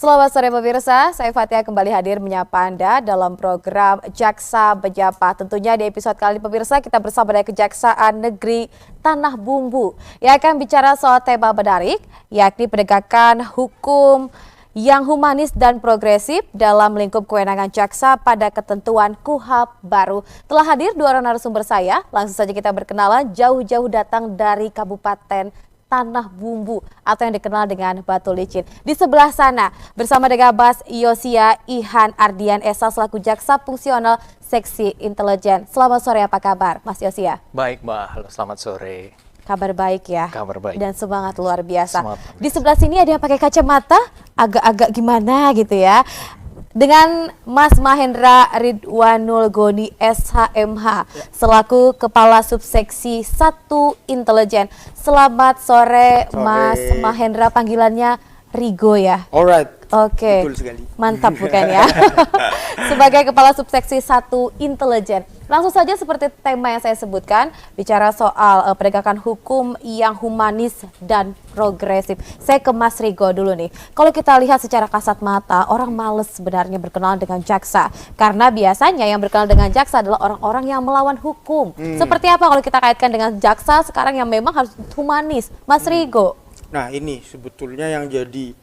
Selamat sore pemirsa, saya Fatia kembali hadir menyapa Anda dalam program Jaksa Menyapa. Tentunya di episode kali ini pemirsa kita bersama dari Kejaksaan Negeri Tanah Bumbu yang akan bicara soal tema menarik, yakni penegakan hukum yang humanis dan progresif dalam lingkup kewenangan jaksa pada ketentuan KUHP baru. Telah hadir dua orang narasumber saya, langsung saja kita berkenalan jauh-jauh datang dari Kabupaten Tanah Bumbu atau yang dikenal dengan Batu Licin. Di sebelah sana bersama dengan Mas Yosia Ihan Ardian Esa selaku jaksa fungsional seksi intelijen. Selamat sore, apa kabar Mas Yosia? Baik Mbak, halo selamat sore. Kabar baik ya? Kabar baik. Dan semangat luar biasa. Semangat. Di sebelah sini ada yang pakai kacamata, agak-agak gimana gitu ya. Dengan Mas Mahendra Ridwanul Goni SHMH selaku Kepala Subseksi 1 Intelijen. Selamat sore, Mas Mahendra, panggilannya Rigo ya? Alright. Oke, Betul sekali. mantap bukan ya? Sebagai Kepala Subseksi 1 Intelijen. Langsung saja seperti tema yang saya sebutkan, bicara soal penegakan hukum yang humanis dan progresif. Saya ke Mas Rigo dulu nih. Kalau kita lihat secara kasat mata, orang males sebenarnya berkenalan dengan jaksa. Karena biasanya yang berkenalan dengan jaksa adalah orang-orang yang melawan hukum. Seperti apa kalau kita kaitkan dengan jaksa sekarang yang memang harus humanis? Mas Rigo. Nah ini sebetulnya yang jadi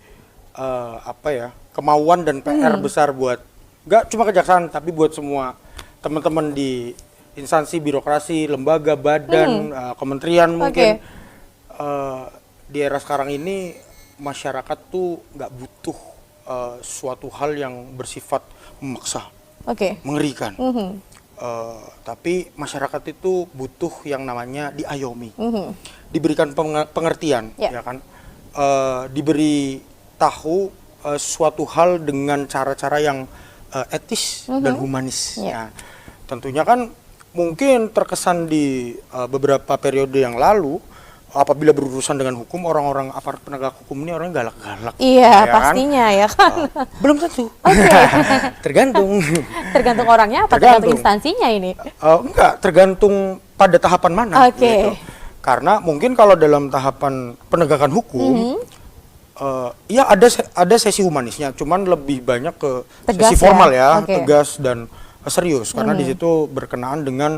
kemauan dan PR besar buat nggak cuma kejaksaan tapi buat semua teman-teman di instansi birokrasi, lembaga, badan, kementerian mungkin. Di era sekarang ini masyarakat tuh nggak butuh suatu hal yang bersifat memaksa, mengerikan. Tapi masyarakat itu butuh yang namanya diayomi, diberikan pengertian, ya kan, diberi tahu suatu hal dengan cara-cara yang etis dan humanis. Nah, tentunya kan mungkin terkesan di beberapa periode yang lalu apabila berurusan dengan hukum, orang-orang aparat penegak hukum ini orang galak-galak. Iya, ya pastinya kan? Ya kan. Belum tentu. Tergantung. Tergantung orangnya apa tergantung instansinya ini? Enggak, tergantung pada tahapan mana. Gitu. Karena mungkin kalau dalam tahapan penegakan hukum, ya ada sesi humanisnya, cuman lebih banyak ke tegas, sesi formal ya, tegas dan serius. Karena di situ berkenaan dengan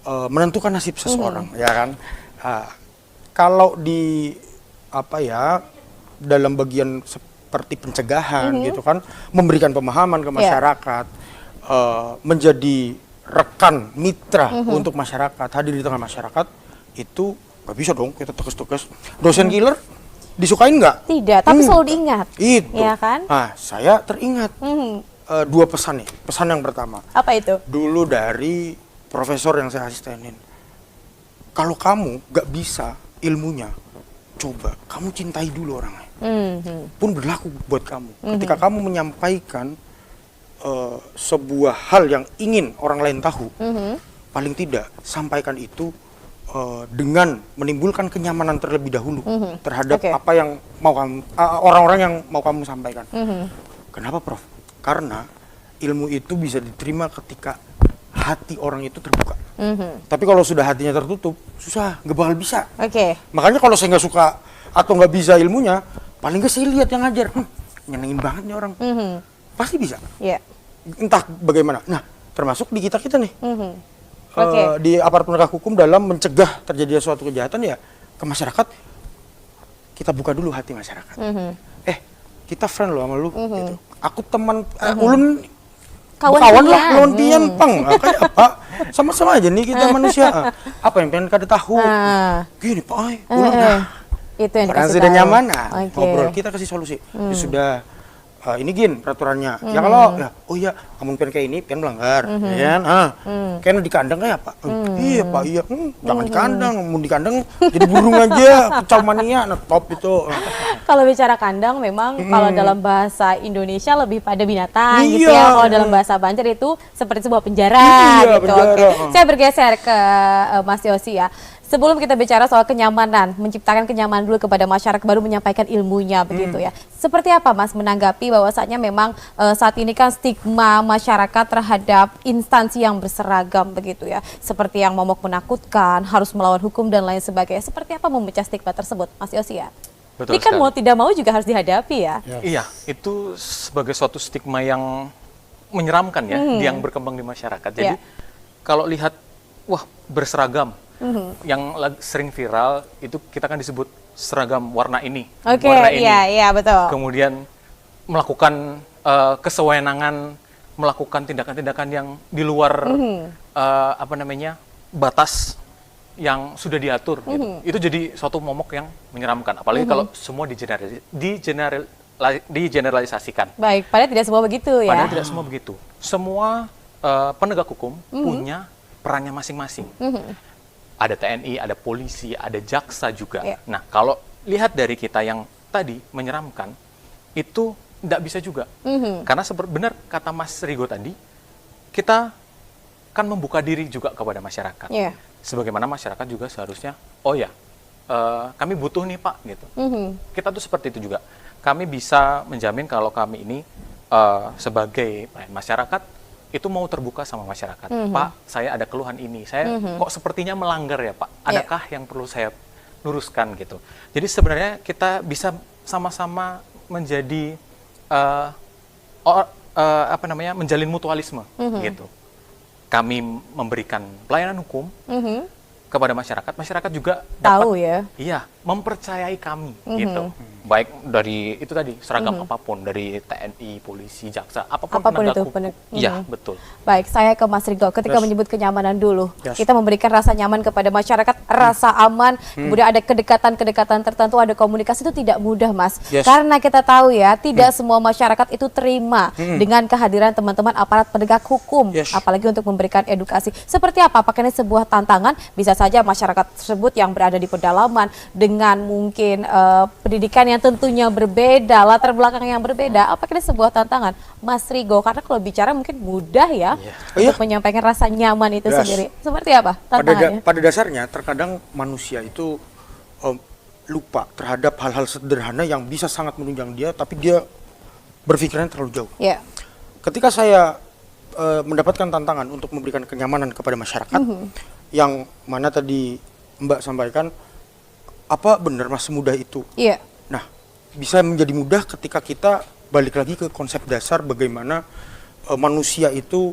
menentukan nasib seseorang, ya kan. Kalau di dalam bagian seperti pencegahan gitu kan, memberikan pemahaman ke masyarakat, menjadi rekan mitra untuk masyarakat, hadir di tengah masyarakat, itu nggak bisa dong kita tegas-tegas. Dosen killer disukain nggak? Tidak, tapi selalu diingat. Itu. Ya kan? Nah, saya teringat dua pesan nih. Pesan yang pertama. Apa itu? Dulu dari profesor yang saya asistenin. Kalau kamu nggak bisa ilmunya, coba kamu cintai dulu orangnya. Pun berlaku buat kamu. Ketika kamu menyampaikan sebuah hal yang ingin orang lain tahu, paling tidak sampaikan itu dengan menimbulkan kenyamanan terlebih dahulu terhadap apa yang mau kamu, orang-orang yang mau kamu sampaikan. Kenapa, Prof? Karena ilmu itu bisa diterima ketika hati orang itu terbuka. Tapi kalau sudah hatinya tertutup, susah, nggak bakal bisa. Makanya kalau saya nggak suka atau nggak bisa ilmunya, paling nggak saya lihat yang ngajar, nyenengin banget nih orang, pasti bisa. Entah bagaimana. Nah, termasuk di kita nih. Di aparat penegak hukum dalam mencegah terjadinya suatu kejahatan ya ke masyarakat, kita buka dulu hati masyarakat. Kita friend lo sama lu, gitu. Aku teman, ulun kawan lah, lawan pian pang. Kayak apa? Sama-sama aja nih kita manusia. Apa yang pengen kada tahu? Gini Pak, ulun itu yang sudah nyaman, ngobrol kita kasih solusi. Ya sudah. Ini gin peraturannya. Ya kalau oh iya kamu pengen kayak ini pengen melanggar, ya kan? Kan di kandang kayak apa? Iya Pak, iya. Jangan di kandang, mau di kandang jadi burung aja, pecah mania, top itu. Kalau bicara kandang memang kalau dalam bahasa Indonesia lebih pada binatang gitu ya. Kalau dalam bahasa Banjar itu seperti sebuah penjara gitu. Saya bergeser ke Mas Yosi ya. Sebelum kita bicara soal kenyamanan, menciptakan kenyamanan dulu kepada masyarakat, baru menyampaikan ilmunya begitu ya. Seperti apa Mas menanggapi bahwasanya memang saat ini kan stigma masyarakat terhadap instansi yang berseragam begitu ya. Seperti yang momok menakutkan, harus melawan hukum dan lain sebagainya. Seperti apa memecah stigma tersebut, Mas Yosi ya? Betul Ini kan sekali. mau tidak mau juga harus dihadapi ya. Iya, itu sebagai suatu stigma yang menyeramkan ya, yang berkembang di masyarakat. Jadi Iya. kalau lihat, wah berseragam, yang sering viral itu kita kan disebut seragam warna ini, Oke, warna ini. iya betul. Kemudian melakukan kesewenangan, melakukan tindakan-tindakan yang di luar batas yang sudah diatur. Gitu. Itu jadi suatu momok yang menyeramkan, apalagi kalau semua digeneralisasikan. Baik, padahal tidak semua begitu ya. Padahal tidak semua begitu. Semua penegak hukum punya perannya masing-masing. Ada TNI, ada polisi, ada jaksa juga. Iya. Nah, kalau lihat dari kita yang tadi menyeramkan, itu tidak bisa juga. Karena benar kata Mas Rigo tadi, kita kan membuka diri juga kepada masyarakat. Iya. Sebagaimana masyarakat juga seharusnya, oh ya, kami butuh nih Pak, gitu. Kita tuh seperti itu juga. Kami bisa menjamin kalau kami ini sebagai pelayan masyarakat itu mau terbuka sama masyarakat. Pak, saya ada keluhan ini, saya kok sepertinya melanggar ya Pak. Adakah yang perlu saya luruskan gitu. Jadi sebenarnya kita bisa sama-sama menjadi menjalin mutualisme gitu. Kami memberikan pelayanan hukum kepada masyarakat, masyarakat juga Tahu dapat ya. iya, mempercayai kami gitu. Baik dari itu tadi seragam apapun, dari TNI, polisi, jaksa, apapun penegak itu, hukum. Iya, betul. Baik, saya ke Mas Rigo. Ketika menyebut kenyamanan dulu, Yes. kita memberikan rasa nyaman kepada masyarakat, rasa aman, kemudian ada kedekatan-kedekatan tertentu, ada komunikasi, itu tidak mudah, Mas. Yes. Karena kita tahu ya, tidak semua masyarakat itu terima dengan kehadiran teman-teman aparat penegak hukum, Yes. apalagi untuk memberikan edukasi. Seperti apa? Apakah ini sebuah tantangan? Bisa saja masyarakat tersebut yang berada di pedalaman dengan mungkin pendidikan yang tentunya berbeda, latar belakang yang berbeda. Apakah ini sebuah tantangan, Mas Rigo? Karena kalau bicara mungkin mudah ya untuk menyampaikan rasa nyaman itu Yes. sendiri. Seperti apa tantangannya? Pada dasarnya terkadang manusia itu lupa terhadap hal-hal sederhana yang bisa sangat menunjang dia, tapi dia berpikirannya terlalu jauh. Ya, Ketika saya mendapatkan tantangan untuk memberikan kenyamanan kepada masyarakat, yang mana tadi Mbak sampaikan, apa benar Mas semudah itu? iya, Nah, bisa menjadi mudah ketika kita balik lagi ke konsep dasar bagaimana manusia itu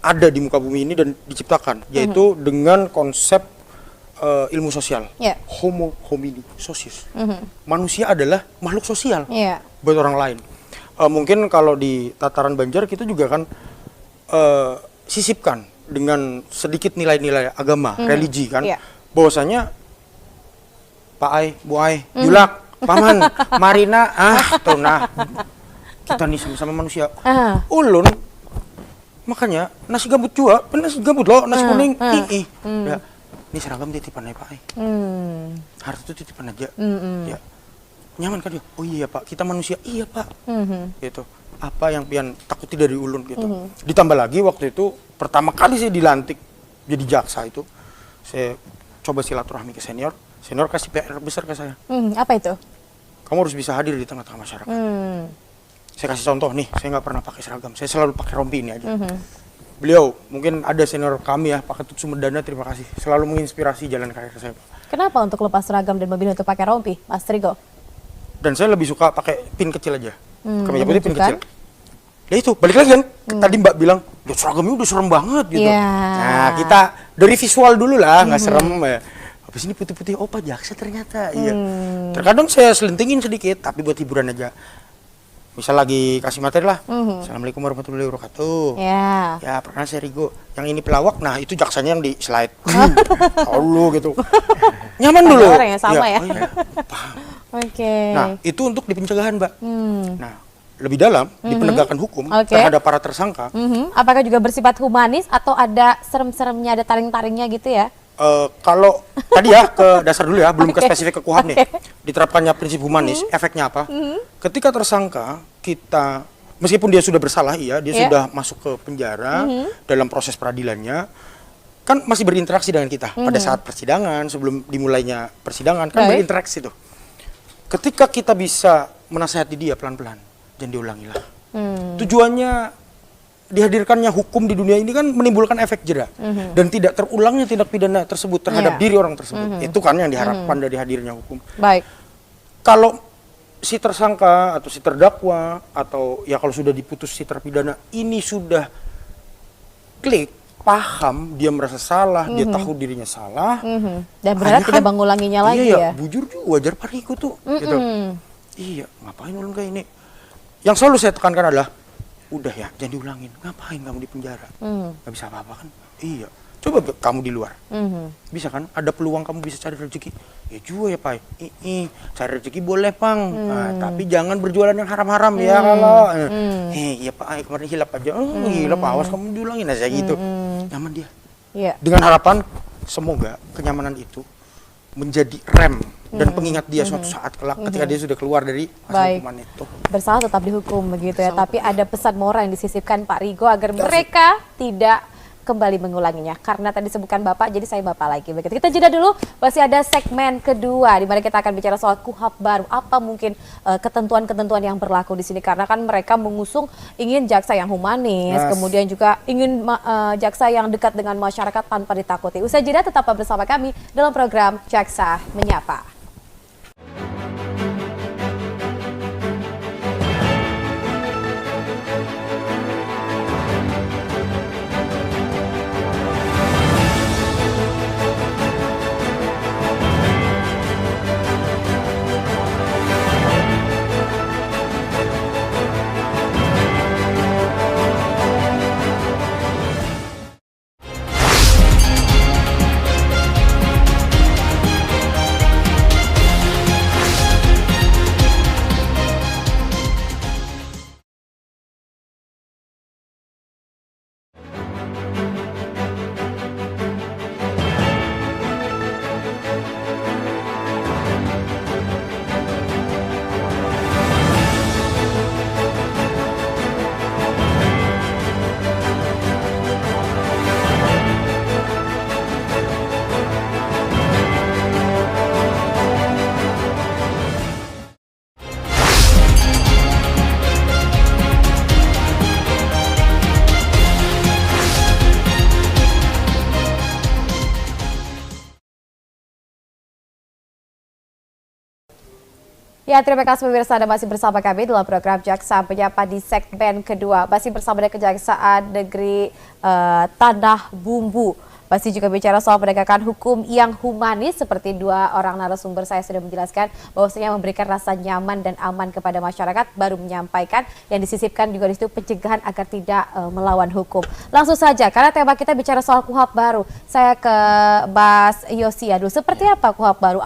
ada di muka bumi ini dan diciptakan, yaitu dengan konsep ilmu sosial, Ya. homo homini socius. Manusia adalah makhluk sosial iya, buat orang lain. Mungkin kalau di tataran Banjar kita juga kan sisipkan dengan sedikit nilai-nilai agama, religi kan, Iya. bahwasanya Pak Ai, Bu Ai, Julak, Paman, Marina, tuh nah kita nih sama-sama manusia. Ulun, makanya nasi gambut juga, nasi gambut loh, nasi kuning, ya, ini seragam titipan ya Pak Ai. Harus itu titipan aja, ya. Nyaman kan ya? Oh iya Pak, kita manusia, iya Pak. Gitu. Apa yang pian takuti dari ulun gitu. Ditambah lagi waktu itu pertama kali saya dilantik jadi jaksa itu, saya coba silaturahmi ke senior. Senior kasih PR besar ke saya. apa itu? Kamu harus bisa hadir di tengah-tengah masyarakat. Saya kasih contoh nih, saya nggak pernah pakai seragam. Saya selalu pakai rompi ini aja. Beliau, mungkin ada senior kami ya, Pak Ketut Sumedana, terima kasih. Selalu menginspirasi jalan karir saya, Pak. Kenapa untuk lepas seragam dan memilih untuk pakai rompi, Mas Rigo? Dan saya lebih suka pakai pin kecil aja. Kemeja putih pin menunjukkan? kecil. Ya itu, balik lagi kan. Tadi Mbak bilang, ya seragamnya udah serem banget gitu. Iya. Nah, kita dari visual dulu lah, nggak serem ya. Habis ini putih-putih, oh Pak jaksa ternyata. Iya. Terkadang saya selentingin sedikit, tapi buat hiburan aja. Misal lagi kasih materi lah. Assalamualaikum warahmatullahi wabarakatuh. Ya. Ya, pernah saya Rigo. Yang ini pelawak, nah itu jaksanya yang di slide. Tahu gitu. Nyaman dulu. Ada orang yang sama ya. Oh iya, paham. Oke. Nah, itu untuk di pencegahan, Mbak. Nah, lebih dalam di penegakan hukum Oke. terhadap para tersangka. Apakah juga bersifat humanis atau ada serem-seremnya, ada taring-taringnya gitu ya? Kalau tadi ya ke dasar dulu ya, belum ke spesifik ke KUHAP nih. Oke. Diterapkannya prinsip humanis, efeknya apa? Ketika tersangka kita, meskipun dia sudah bersalah, iya, dia Iya. sudah masuk ke penjara dalam proses peradilannya, kan masih berinteraksi dengan kita pada saat persidangan, sebelum dimulainya persidangan kan Baik. berinteraksi tuh. Ketika kita bisa menasihati dia pelan-pelan, jangan diulangilah. Tujuannya dihadirkannya hukum di dunia ini kan menimbulkan efek jera dan tidak terulangnya tindak pidana tersebut terhadap Iya. diri orang tersebut. Itu kan yang diharapkan dari hadirnya hukum. Baik. kalau si tersangka atau si terdakwa atau ya kalau sudah diputus si terpidana ini sudah klik, paham, dia merasa salah, dia tahu dirinya salah, Dan berharap akhirnya tidak mengulanginya lagi iya, ya. bujur juga wajar pariku tuh, gitu. Iya, ngapain ulang kayak ini? Yang selalu saya tekankan adalah, udah ya, jangan diulangin. Ngapain kamu di penjara? Gak bisa apa-apa kan? Iya. Coba kamu di luar, bisa kan? Ada peluang kamu bisa cari rezeki. Ya juga ya Pak. Cari rezeki boleh Pang, nah, tapi jangan berjualan yang haram-haram ya kalau. Iya Pak, kemarin hilap aja. Hilap, awas kamu diulangin aja gitu. Nyaman dia. Iya. Dengan harapan semoga kenyamanan itu menjadi rem dan pengingat dia suatu saat kelak ketika dia sudah keluar dari masa hukuman itu. Bersalah tetap dihukum begitu ya. Tapi ada pesan moral yang disisipkan Pak Rigo agar mereka tidak kembali mengulanginya. Karena tadi disebutkan Bapak, jadi saya Bapak lagi. Begitu. Kita jeda dulu, masih ada segmen kedua di mana kita akan bicara soal KUHP baru. Apa mungkin ketentuan-ketentuan yang berlaku di sini? Karena kan mereka mengusung ingin jaksa yang humanis, kemudian juga ingin jaksa yang dekat dengan masyarakat tanpa ditakuti. Usai jeda tetap bersama kami dalam program Jaksa Menyapa. Ya, terima kasih pemirsa, Anda masih bersama kami dalam program Jaksa Menyapa di segmen kedua. Masih bersama dengan Kejaksaan Negeri Tanah Bumbu. Masih juga bicara soal penegakan hukum yang humanis, seperti dua orang narasumber saya sudah menjelaskan bahwasanya memberikan rasa nyaman dan aman kepada masyarakat, baru menyampaikan yang disisipkan juga di situ pencegahan agar tidak melawan hukum. Langsung saja, karena tema kita bicara soal KUHP baru, saya ke Mas Yosia dulu. Seperti apa KUHP baru?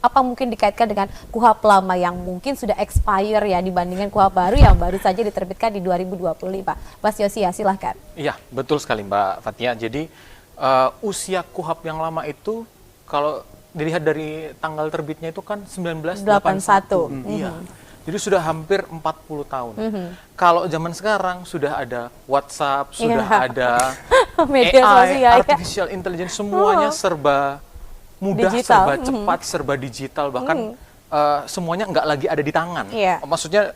Apa mungkin dikaitkan dengan KUHP lama yang mungkin sudah expire ya dibandingkan KUHP baru yang baru saja diterbitkan di 2025? Mas Yosia, silahkan. Iya, betul sekali Mbak Fatia. Jadi usia KUHP yang lama itu kalau dilihat dari tanggal terbitnya itu kan 1981. Iya. Jadi sudah hampir 40 tahun. Kalau zaman sekarang sudah ada WhatsApp, sudah ada media AI, sosial, artificial intelligence, semuanya serba mudah, digital. serba cepat, serba digital, bahkan semuanya nggak lagi ada di tangan. Maksudnya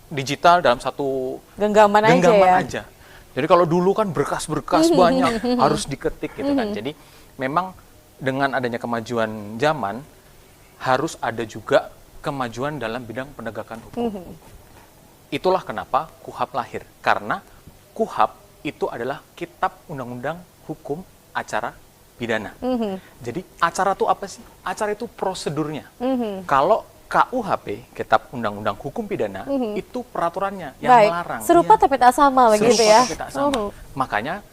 digital dalam satu genggaman aja. Jadi kalau dulu kan berkas-berkas banyak harus diketik gitu kan. Jadi memang dengan adanya kemajuan zaman harus ada juga kemajuan dalam bidang penegakan hukum. Itulah kenapa KUHP lahir, karena KUHP itu adalah Kitab Undang-Undang Hukum Acara Pidana. Jadi acara itu apa sih? Acara itu prosedurnya. Kalau KUHP, Kitab Undang-Undang Hukum Pidana, itu peraturannya yang melarang. Serupa tapi tak sama begitu ya? Serupa tapi tak sama. Makanya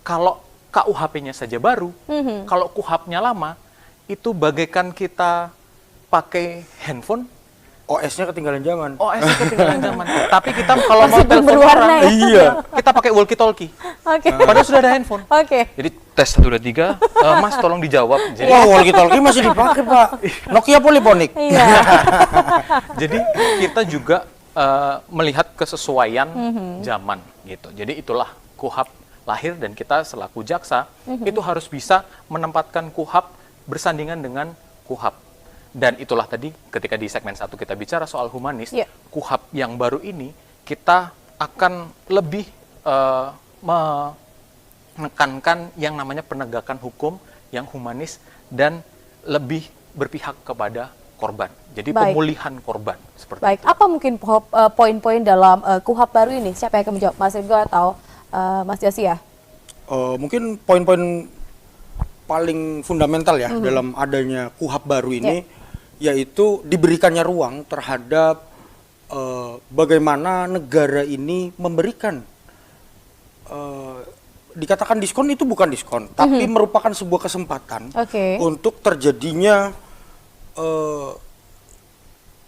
kalau KUHP-nya saja baru, kalau KUHP-nya lama, itu bagaikan kita pakai handphone, OS-nya ketinggalan zaman. OS-nya ketinggalan zaman. Tapi kita kalau mau Masih telepon berwarna orang, ya? kita pakai walkie-talkie. Padahal sudah ada handphone. Jadi tes 1, 2, 3, Mas tolong dijawab. Jadi, walkie-talkie masih dipakai Pak. Nokia Polyphonic. Jadi kita juga melihat kesesuaian zaman gitu. Jadi itulah KUHP lahir, dan kita selaku jaksa itu harus bisa menempatkan KUHP bersandingan dengan KUHP. Dan itulah tadi ketika di segmen 1 kita bicara soal humanis, KUHP yang baru ini kita akan lebih menekankan yang namanya penegakan hukum yang humanis dan lebih berpihak kepada korban. Jadi Baik. pemulihan korban seperti Baik, itu. apa mungkin poin-poin dalam KUHP baru ini? Siapa yang akan menjawab? Mas Ridho atau Mas Yosi ya? Mungkin poin-poin paling fundamental ya dalam adanya KUHP baru ini, yaitu diberikannya ruang terhadap bagaimana negara ini memberikan dikatakan diskon itu bukan diskon, tapi merupakan sebuah kesempatan untuk terjadinya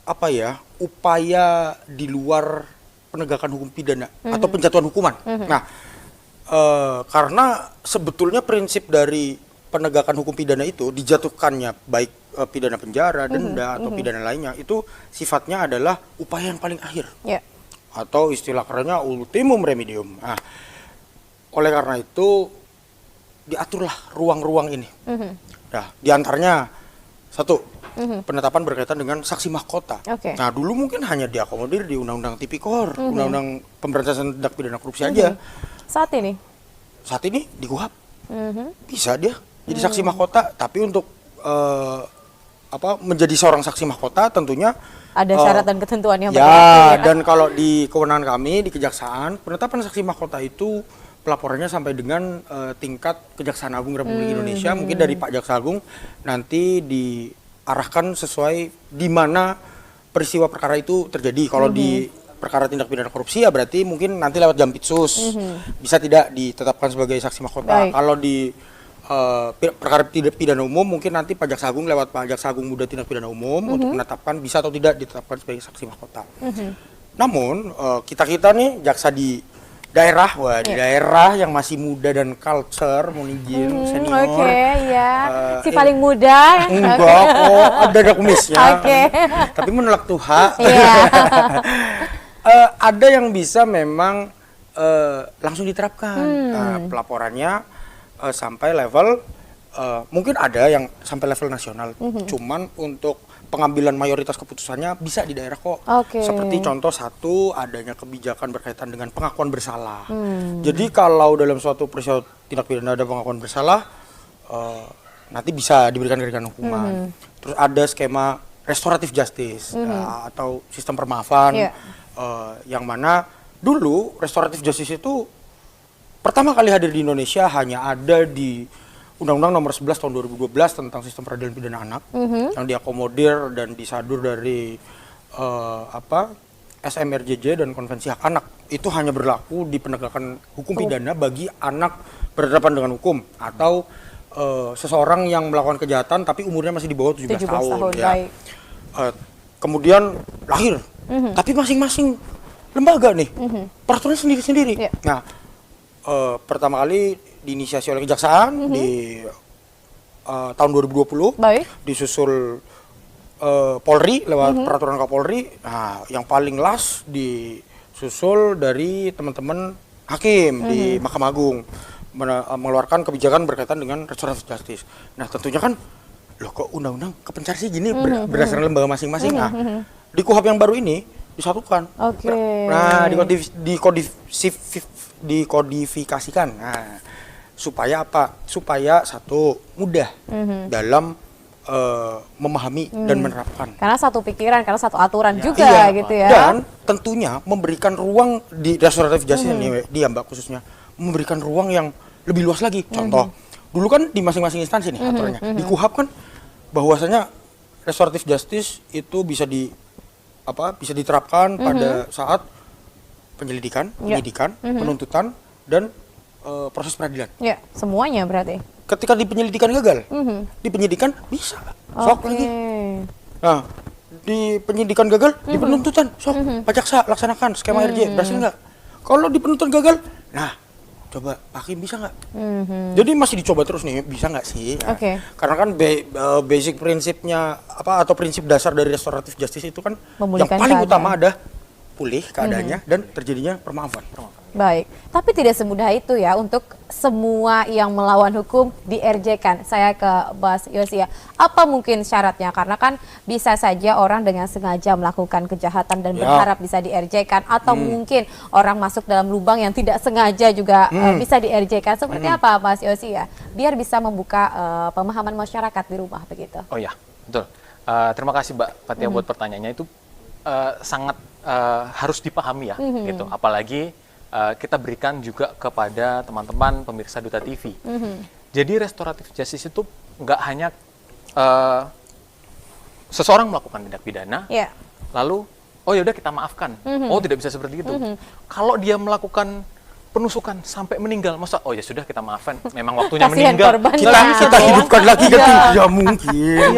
upaya di luar penegakan hukum pidana atau penjatuhan hukuman. Nah, karena sebetulnya prinsip dari penegakan hukum pidana itu dijatuhkannya baik pidana penjara, denda atau pidana lainnya itu sifatnya adalah upaya yang paling akhir. Atau istilah kerennya ultimum remedium. Nah, oleh karena itu diaturlah ruang-ruang ini. Nah, diantaranya satu, penetapan berkaitan dengan saksi mahkota. Nah, dulu mungkin hanya diakomodir di Undang-Undang Tipikor, Undang-Undang Pemberantasan Tindak Pidana Korupsi aja. Saat ini di KUHP bisa dia jadi saksi mahkota, tapi untuk menjadi seorang saksi mahkota tentunya ada syarat dan ketentuan yang ya. Dan kalau di kewenangan kami di Kejaksaan, penetapan saksi mahkota itu pelaporannya sampai dengan tingkat Kejaksaan Agung Republik Indonesia. Mungkin dari Pak Jaksa Agung nanti diarahkan sesuai di mana peristiwa perkara itu terjadi. Kalau di perkara tindak pidana korupsi ya berarti mungkin nanti lewat Jampitsus bisa tidak ditetapkan sebagai saksi mahkota. Kalau di perkara pidana umum mungkin nanti Pak Jaksa Agung lewat Pak Jaksa Agung Muda Tindak Pidana Umum untuk menetapkan bisa atau tidak ditetapkan sebagai saksi mahkota. Namun kita nih jaksa di daerah, di daerah yang masih muda dan culture, mau izin senior. Si paling muda. Enggak kok, ada kumisnya. Tapi menolak Tuhan. Ada yang bisa memang langsung diterapkan. Pelaporannya sampai level, mungkin ada yang sampai level nasional. Cuman untuk pengambilan mayoritas keputusannya bisa di daerah kok. Seperti contoh satu, adanya kebijakan berkaitan dengan pengakuan bersalah. Jadi kalau dalam suatu peristiwa tindak pidana ada pengakuan bersalah, nanti bisa diberikan keringanan hukuman. Terus ada skema restoratif justice atau sistem permaafan, yang mana dulu restoratif justice itu pertama kali hadir di Indonesia hanya ada di Undang-Undang Nomor 11 Tahun 2012 tentang Sistem Peradilan Pidana Anak, yang diakomodir dan disadur dari SMRJJ dan Konvensi Hak Anak. Itu hanya berlaku di penegakan hukum pidana bagi anak berhadapan dengan hukum atau seseorang yang melakukan kejahatan tapi umurnya masih di bawah 17 tahun. Kemudian lahir, tapi masing-masing lembaga nih peraturan sendiri-sendiri. Nah, pertama kali diinisiasi oleh Kejaksaan di tahun 2020, disusul Polri lewat peraturan Kapolri. Nah, yang paling last disusul dari teman-teman hakim di Mahkamah Agung mengeluarkan kebijakan berkaitan dengan restoratif justice. Nah, tentunya kan, loh kok undang-undang kepencar sih gini berdasarkan lembaga masing-masing. Nah, di KUHP yang baru ini disatukan. Nah, dikodifikasikan. Nah, supaya apa? Supaya satu, mudah dalam memahami dan menerapkan. Karena satu pikiran, karena satu aturan juga gitu ya. Dan tentunya memberikan ruang di restoratif justice ini, dia Mbak khususnya, memberikan ruang yang lebih luas lagi. Contoh, dulu kan di masing-masing instansi nih aturannya. Di KUHP kan bahwasanya restoratif justice itu bisa diterapkan pada saat penyelidikan, penyidikan, penuntutan, dan proses peradilan. Semuanya berarti. Ketika di penyelidikan gagal, di penyidikan bisa, sok lagi. Nah, di penyidikan gagal, di penuntutan, sok, Pak Jaksa laksanakan skema RJ, berhasil nggak? Kalau di penuntutan gagal, nah, coba hakim bisa nggak? Jadi masih dicoba terus nih, bisa nggak sih? Nah, karena kan basic prinsipnya atau prinsip dasar dari restoratif justice itu kan yang paling utama ada pulih keadaannya dan terjadinya permaafan. Baik, tapi tidak semudah itu ya untuk semua yang melawan hukum di-RJ-kan. Saya ke Mas Yosi ya, apa mungkin syaratnya? Karena kan bisa saja orang dengan sengaja melakukan kejahatan dan berharap bisa di-RJ-kan, atau mungkin orang masuk dalam lubang yang tidak sengaja juga bisa di-RJ-kan. Seperti apa Mas Yosi ya? Biar bisa membuka pemahaman masyarakat di rumah begitu. Oh ya, betul. Terima kasih Mbak Fatia buat pertanyaannya itu sangat harus dipahami ya, gitu. Apalagi kita berikan juga kepada teman-teman pemirsa Duta TV. Jadi restoratif justice itu nggak hanya seseorang melakukan tindak pidana, lalu oh ya udah kita maafkan. Oh tidak bisa seperti itu. Kalau dia melakukan penusukan sampai meninggal, masa oh ya sudah kita maafkan. Memang waktunya Kasihan meninggal. Kita hidupkan lagi kan tidak mungkin.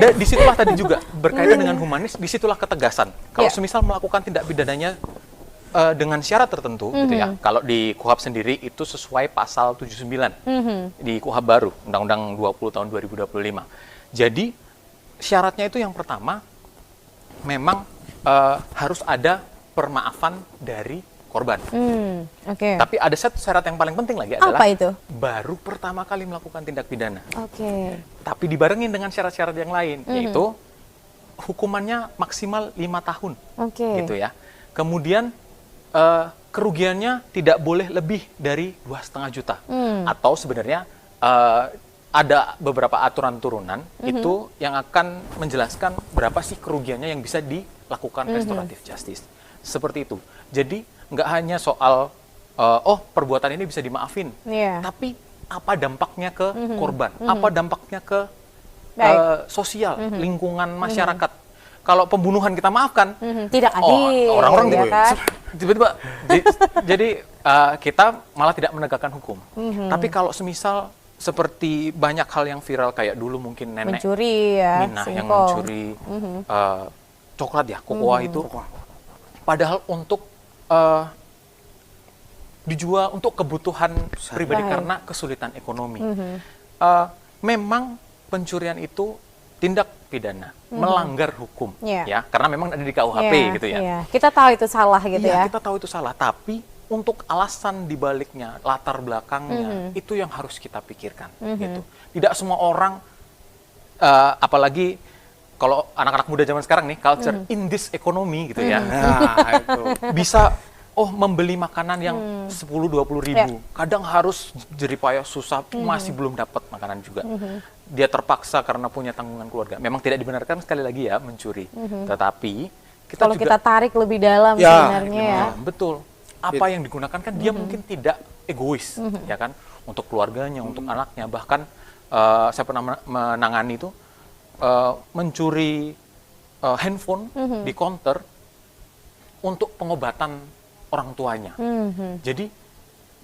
Dan disitulah tadi juga berkaitan dengan humanis, disitulah ketegasan. Kalau semisal melakukan tindak pidananya dengan syarat tertentu, gitu ya. Kalau di KUHP sendiri itu sesuai pasal 79 di KUHP baru, Undang-Undang 20 tahun 2025. Jadi syaratnya itu yang pertama memang harus ada permaafan dari korban. Tapi ada satu syarat yang paling penting lagi adalah apa itu? Baru pertama kali melakukan tindak pidana. Tapi Tapi dibarengin dengan syarat-syarat yang lain, yaitu hukumannya maksimal 5 tahun, gitu ya. Kemudian kerugiannya tidak boleh lebih dari 2,5 juta. Atau sebenarnya ada beberapa aturan turunan itu yang akan menjelaskan berapa sih kerugiannya yang bisa dilakukan restoratif justice. Seperti itu. Jadi nggak hanya soal oh perbuatan ini bisa dimaafin, tapi apa dampaknya ke korban, apa dampaknya ke sosial, lingkungan masyarakat. Kalau pembunuhan kita maafkan, tidak adil, orang-orang ya kan? tiba-tiba jadi kita malah tidak menegakkan hukum. Tapi kalau semisal seperti banyak hal yang viral kayak dulu mungkin nenek Mencuri ya, Minah yang singkong. mencuri coklat ya, kokoa itu, padahal untuk dijual untuk kebutuhan pribadi karena kesulitan ekonomi. Memang pencurian itu tindak pidana, melanggar hukum, ya, karena memang ada di KUHP gitu ya. Kita tahu itu salah gitu ya. Kita tahu itu salah, tapi untuk alasan dibaliknya, latar belakangnya, itu yang harus kita pikirkan. Gitu. Tidak semua orang, apalagi kalau anak-anak muda zaman sekarang nih, culture in this economy gitu ya, itu bisa membeli makanan yang 10-20 ribu, kadang harus jeripaya susah, masih belum dapat makanan juga. Dia terpaksa karena punya tanggungan keluarga. Memang tidak dibenarkan sekali lagi ya mencuri, tetapi kalau kita tarik lebih dalam sebenarnya ya. Betul. Apa yang digunakan kan dia mungkin tidak egois, ya kan, untuk keluarganya, untuk anaknya. Bahkan saya pernah menangani itu mencuri handphone di counter untuk pengobatan orang tuanya. Jadi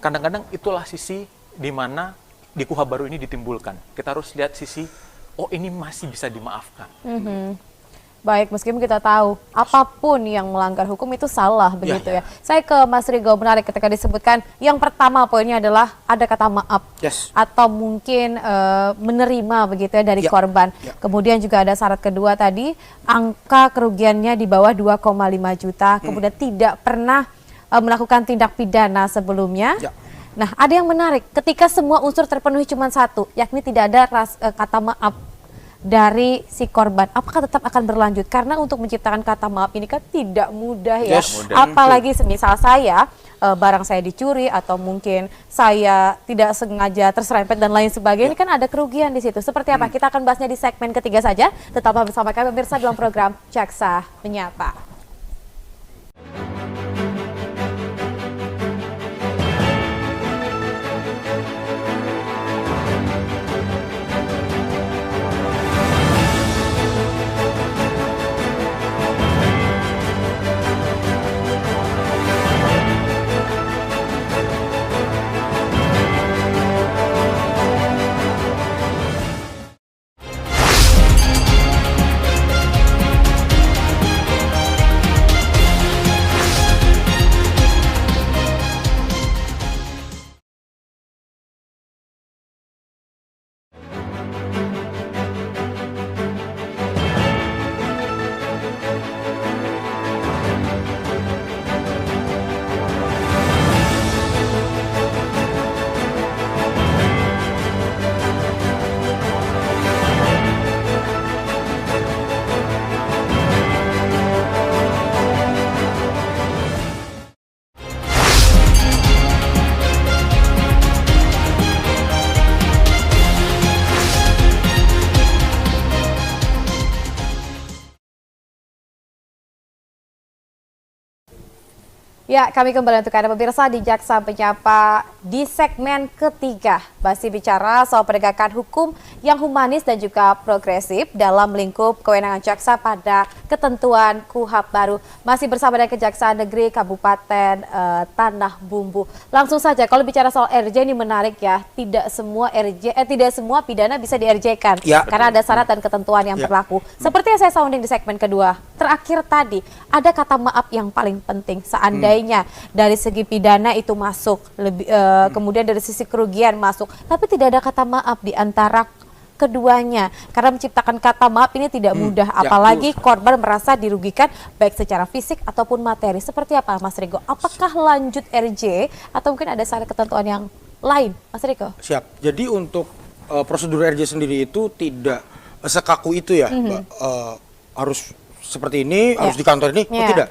kadang-kadang itulah sisi di mana di KUHP baru ini ditimbulkan. Kita harus lihat sisi, oh ini masih bisa dimaafkan. Baik, meskipun kita tahu apapun yang melanggar hukum itu salah begitu ya. Saya ke Mas Rigo, menarik ketika disebutkan yang pertama poinnya adalah ada kata maaf atau mungkin menerima begitu ya dari korban. Kemudian juga ada syarat kedua tadi, angka kerugiannya di bawah 2,5 juta, kemudian tidak pernah melakukan tindak pidana sebelumnya. Nah, ada yang menarik, ketika semua unsur terpenuhi cuma satu, yakni tidak ada kata maaf dari si korban, apakah tetap akan berlanjut? Karena untuk menciptakan kata maaf ini kan tidak mudah ya. Apalagi semisal saya, barang saya dicuri atau mungkin saya tidak sengaja terserempet dan lain sebagainya, ini kan ada kerugian di situ. Seperti apa? Kita akan bahasnya di segmen ketiga saja. Tetaplah bersama kami pemirsa dalam program Jaksa Menyapa. Ya, kami kembali untuk Anda pemirsa di Jaksa Menyapa di segmen ketiga. Masih bicara soal penegakan hukum yang humanis dan juga progresif dalam lingkup kewenangan jaksa pada ketentuan KUHP baru. Masih bersama dengan Kejaksaan Negeri Kabupaten Tanah Bumbu. Langsung saja, kalau bicara soal RJ ini menarik ya. Tidak semua pidana bisa di RJ-kan. Ya. Karena ada syarat dan ketentuan yang berlaku. Seperti yang saya sounding di segmen kedua. Terakhir tadi, ada kata maaf yang paling penting. Seandainya dari segi pidana itu masuk, kemudian dari sisi kerugian masuk, tapi tidak ada kata maaf di antara keduanya. Karena menciptakan kata maaf ini tidak mudah, apalagi korban merasa dirugikan baik secara fisik ataupun materi. Seperti apa Mas Riko? Apakah lanjut RJ atau mungkin ada syarat ketentuan yang lain, Mas Riko? Siap. Jadi untuk prosedur RJ sendiri itu tidak sekaku itu ya, Mbak. Harus seperti ini, harus di kantor ini, oh tidak.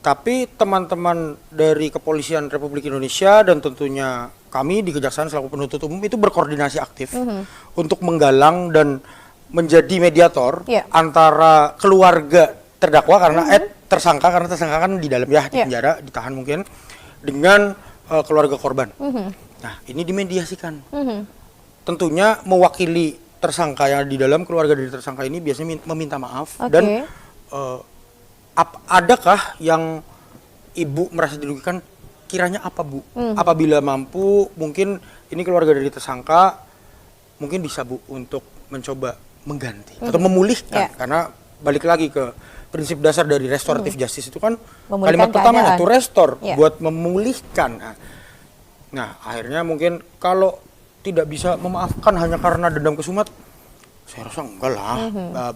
Tapi teman-teman dari Kepolisian Republik Indonesia dan tentunya kami di Kejaksaan selaku penuntut umum itu berkoordinasi aktif untuk menggalang dan menjadi mediator antara keluarga terdakwa karena tersangka kan di dalam ya di penjara, ditahan mungkin, dengan keluarga korban. Nah, ini dimediasikan. Tentunya mewakili tersangka yang di dalam, keluarga dari tersangka ini biasanya meminta maaf dan adakah yang ibu merasa dirugikan, kiranya apa Bu? Apabila mampu, mungkin ini keluarga dari tersangka mungkin bisa Bu untuk mencoba mengganti atau memulihkan, karena balik lagi ke prinsip dasar dari restoratif justice itu kan kalimat pertamanya to restore, buat memulihkan. Nah, akhirnya mungkin kalau tidak bisa memaafkan hanya karena dendam kesumat, saya rasa enggak lah,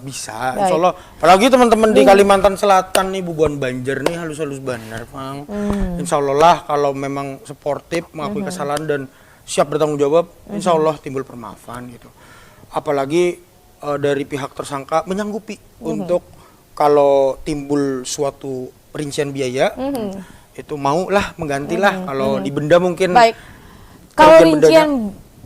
bisa. Insya Allah, apalagi teman-teman di Kalimantan Selatan nih, Bubuan Banjar nih halus-halus benar, Bang. Insya Allah lah, kalau memang sportif, mengakui kesalahan dan siap bertanggung jawab, insya Allah timbul permaafan gitu. Apalagi dari pihak tersangka menyanggupi untuk kalau timbul suatu rincian biaya, itu maulah menggantilah. Kalau di benda mungkin. Baik, kalau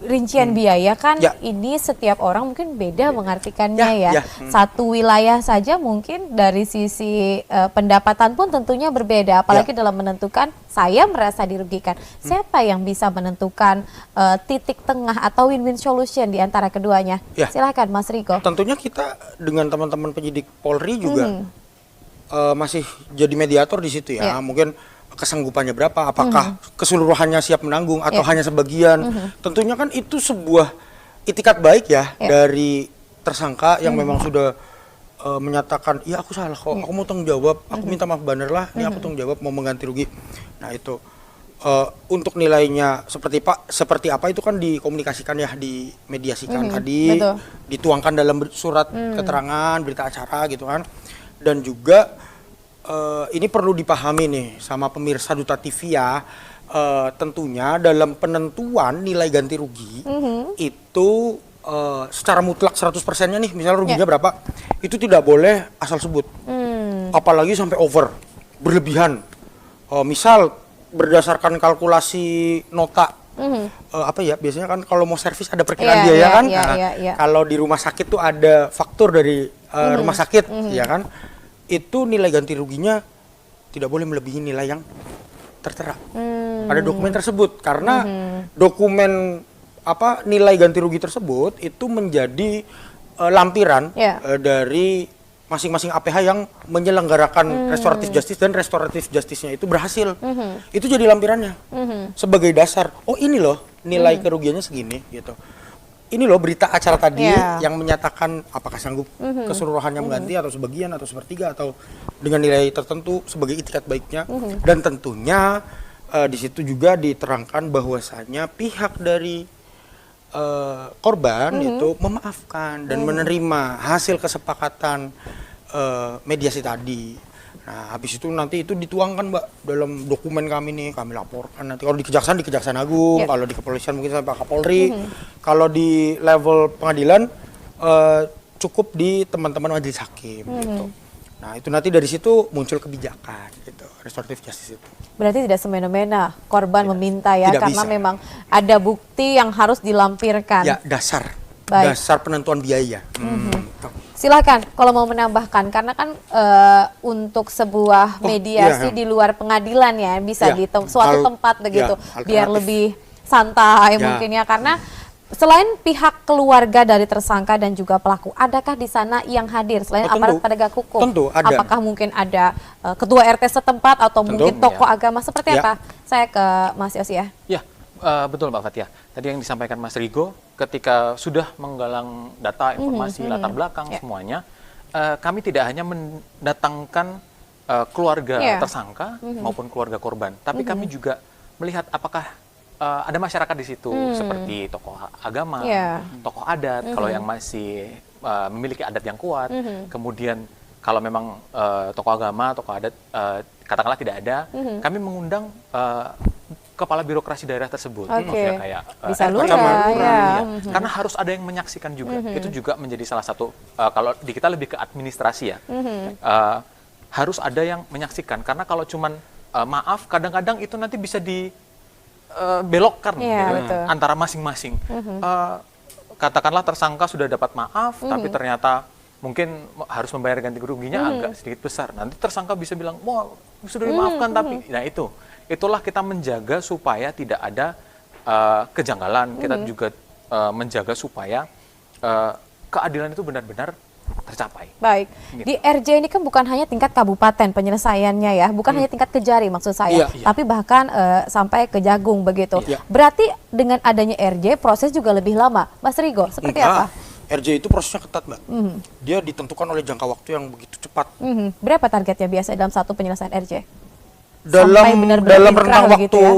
rincian biaya kan ini setiap orang mungkin beda mengartikannya ya. Satu wilayah saja mungkin dari sisi pendapatan pun tentunya berbeda, apalagi dalam menentukan saya merasa dirugikan. Siapa yang bisa menentukan titik tengah atau win-win solution di antara keduanya? Silakan Mas Riko. Tentunya kita dengan teman-teman penyidik Polri juga masih jadi mediator di situ ya. Mungkin kesanggupannya berapa, apakah keseluruhannya siap menanggung atau hanya sebagian. Tentunya kan itu sebuah itikat baik ya dari tersangka yang memang sudah menyatakan, ya aku salah kok, aku mau tanggung jawab, aku minta maaf bener lah, ini aku tanggung jawab mau mengganti rugi. Nah itu untuk nilainya seperti apa itu kan dikomunikasikan ya, dimediasikan tadi, dituangkan dalam surat keterangan, berita acara gitu kan. Dan juga ini perlu dipahami nih sama pemirsa Duta TV ya, tentunya dalam penentuan nilai ganti rugi itu secara mutlak 100%-nya nih, misalnya ruginya berapa, itu tidak boleh asal sebut, apalagi sampai over, berlebihan. Misal berdasarkan kalkulasi nota, apa ya, biasanya kan kalau mau servis ada perkiraan biaya kan, kalau di rumah sakit tuh ada faktur dari rumah sakit, ya kan. Itu nilai ganti ruginya tidak boleh melebihi nilai yang tertera pada dokumen tersebut, karena dokumen nilai ganti rugi tersebut itu menjadi lampiran dari masing-masing APH yang menyelenggarakan restoratif justice, dan restoratif justice-nya itu berhasil. Itu jadi lampirannya sebagai dasar, oh ini loh nilai kerugiannya segini gitu. Ini loh berita acara tadi yang menyatakan apakah sanggup keseluruhannya mengganti atau sebagian atau sepertiga atau dengan nilai tertentu sebagai itikat baiknya. Dan tentunya di situ juga diterangkan bahwasanya pihak dari korban itu memaafkan dan menerima hasil kesepakatan mediasi tadi. Nah, habis itu nanti itu dituangkan Mbak dalam dokumen kami nih, kami laporkan nanti. Kalau di Kejaksaan Agung, kalau di Kepolisian mungkin sampai Pak Kapolri. Kalau di level pengadilan cukup di teman-teman majelis hakim gitu. Nah, itu nanti dari situ muncul kebijakan gitu, restoratif justice itu. Berarti tidak semena-mena korban meminta ya, karena memang ada bukti yang harus dilampirkan. Ya, dasar penentuan biaya. Silakan kalau mau menambahkan, karena kan untuk sebuah mediasi iya. di luar pengadilan ya bisa Iya. di suatu tempat begitu, biar lebih santai mungkin ya, karena selain pihak keluarga dari tersangka dan juga pelaku, adakah di sana yang hadir selain tentu. aparat penegak hukum? Tentu ada. Apakah mungkin ada ketua RT setempat atau Tentu. mungkin tokoh agama seperti Ya. apa? Saya ke Mas Yosi ya. Ya, betul Mbak Fathia. Tadi yang disampaikan Mas Rigo, ketika sudah menggalang data, informasi, latar belakang semuanya, kami tidak hanya mendatangkan keluarga tersangka maupun keluarga korban, tapi kami juga melihat apakah ada masyarakat di situ, seperti tokoh agama, tokoh adat, kalau yang masih memiliki adat yang kuat, kemudian kalau memang tokoh agama, tokoh adat katakanlah tidak ada, kami mengundang kepala birokrasi daerah tersebut, maksudnya kayak bisa RT, lurah, ya. karena harus ada yang menyaksikan juga. Itu juga menjadi salah satu kalau di kita lebih ke administrasi ya, harus ada yang menyaksikan, karena kalau cuman maaf, kadang-kadang itu nanti bisa dibelokkan gitu, antara masing-masing. Katakanlah tersangka sudah dapat maaf, tapi ternyata mungkin harus membayar ganti ruginya agak sedikit besar. Nanti tersangka bisa bilang, wah sudah dimaafkan, tapi nah itulah kita menjaga supaya tidak ada kejanggalan. Kita juga menjaga supaya keadilan itu benar-benar tercapai. Baik, Gitu. di RJ ini kan bukan hanya tingkat kabupaten penyelesaiannya ya, bukan hanya tingkat Kejari maksud saya, Iya. tapi bahkan sampai ke Jagung begitu. Iya. Berarti dengan adanya RJ proses juga lebih lama, Mas Rigo, seperti apa? RJ itu prosesnya ketat, Mbak. Dia ditentukan oleh jangka waktu yang begitu cepat. Berapa targetnya biasa dalam satu penyelesaian RJ? Dalam benar-benar rentang inkrah waktu begitu ya?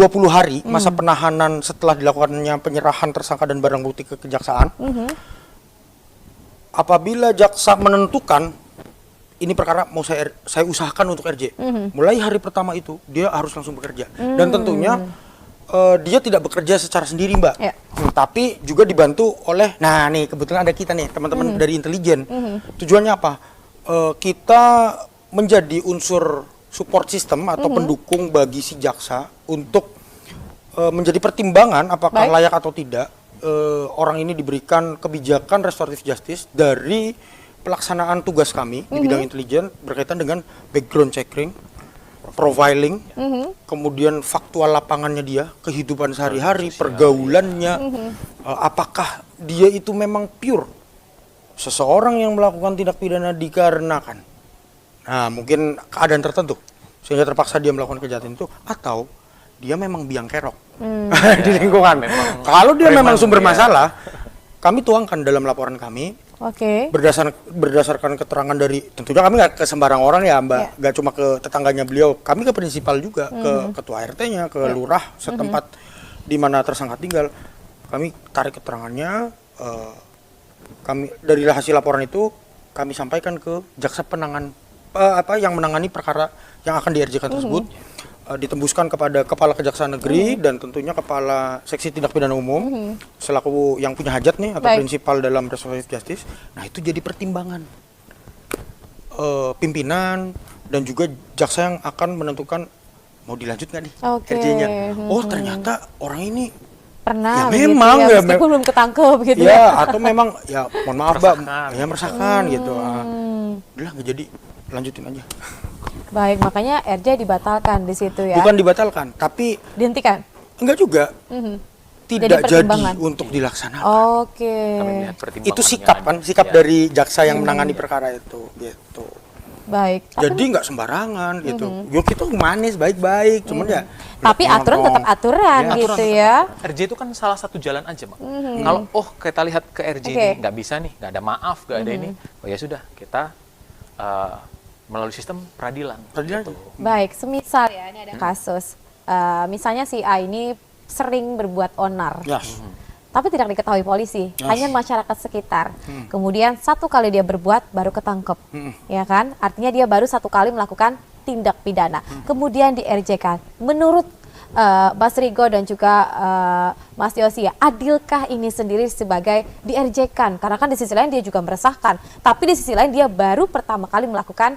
20 hari masa penahanan setelah dilakukannya penyerahan tersangka dan barang bukti ke kejaksaan. Apabila jaksa menentukan ini perkara mau saya usahakan untuk RJ, mulai hari pertama itu dia harus langsung bekerja. Dan tentunya dia tidak bekerja secara sendiri, Mbak. Ya. Tapi juga dibantu oleh, nah nih kebetulan ada kita nih teman-teman dari intelijen. Tujuannya apa? Kita menjadi unsur support system atau pendukung bagi si jaksa untuk menjadi pertimbangan apakah layak atau tidak orang ini diberikan kebijakan restoratif justice dari pelaksanaan tugas kami di bidang intelijen berkaitan dengan background checking, profiling, kemudian faktual lapangannya dia, kehidupan sehari-hari, pergaulannya, apakah dia itu memang pure seseorang yang melakukan tindak pidana dikarenakan mungkin keadaan tertentu sehingga terpaksa dia melakukan kejahatan itu, atau dia memang biang kerok di lingkungan. Kalau dia memang sumber masalah, kami tuangkan dalam laporan kami. Berdasarkan keterangan dari, tentunya kami nggak ke sembarang orang ya, Mbak, nggak cuma ke tetangganya beliau, kami ke prinsipal juga, ke ketua RT-nya, ke lurah setempat di mana tersangka tinggal. Kami tarik keterangannya, kami dari hasil laporan itu kami sampaikan ke jaksa yang menangani perkara yang akan di-RJ-kan tersebut, ditembuskan kepada kepala kejaksaan negeri dan tentunya kepala seksi tindak pidana umum selaku yang punya hajat nih atau prinsipal dalam restoratif justice. Nah itu jadi pertimbangan pimpinan dan juga jaksa yang akan menentukan mau dilanjut nggak nih RJ-nya. Oh ternyata orang ini pernah ya memang ya, meskipun belum ketangkep gitu ya, atau memang ya mohon maaf Mbak, ya meresahkan gitu. Udah nggak jadi, lanjutin aja. Baik, makanya RJ dibatalkan di situ ya. Bukan dibatalkan, tapi dihentikan. enggak juga. Tidak jadi untuk dilaksanakan. Kami lihat pertimbangannya Itu sikap kan, sikap dari jaksa yang menangani perkara itu gitu. Baik. Jadi nggak sembarangan gitu. Yo kita humanis, baik-baik, cuman ya tapi aturan tetap aturan gitu ya. RJ itu kan salah satu jalan aja, Mak. Kalau kita lihat ke RJ ini nggak bisa nih, nggak ada maaf, nggak ada ini, oh ya sudah kita melalui sistem peradilan. Gitu. Baik, semisal ya ini ada kasus, misalnya si A ini sering berbuat onar, tapi tidak diketahui polisi, hanya masyarakat sekitar. Kemudian satu kali dia berbuat baru ketangkep, ya kan? Artinya dia baru satu kali melakukan tindak pidana, kemudian di RJ-kan. Menurut Mas Rigo dan juga Mas Yosi, adilkah ini sendiri sebagai di RJ-kan? Karena kan di sisi lain dia juga meresahkan, tapi di sisi lain dia baru pertama kali melakukan